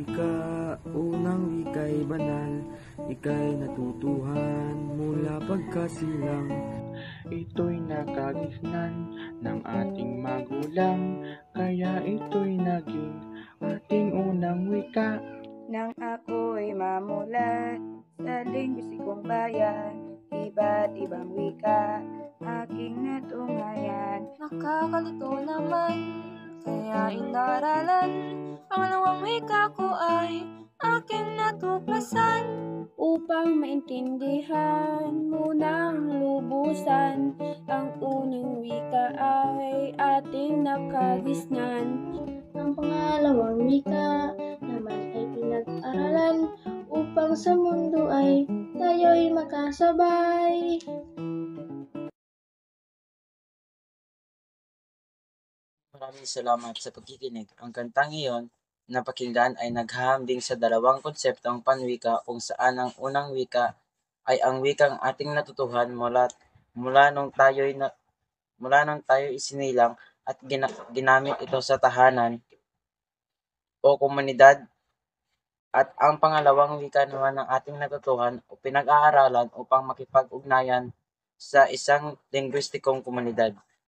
wika, unang wika'y banal, ika'y natutuhan mula pagkasilang. Ito'y nakagisnan ng ating magulang, kaya ito'y naging ating unang wika. Nang ako'y mamulat sa lingwistikong bayan, iba't ibang wika aking natunghayan. Nakakalito naman, kaya inaralan, pangalawang wika ko ay aking natuklasan. Upang maintindihan mo ng lubusan, ang unang wika ay ating nakagisnan. Ang pangalawang wika naman ay pinag-aralan, upang sa mundo ay tayo'y makasabay. Maraming salamat sa pagkikinig. Ang kantang iyon na pakinggan ay naghahambing sa dalawang konseptong panwika kung saan ang unang wika ay ang wikang ating natutuhan mula nung tayo isinilang at ginamit ito sa tahanan o komunidad, at ang pangalawang wika naman ng ating natutuhan o pinag-aaralan upang makipag-ugnayan sa isang lingwistikong komunidad.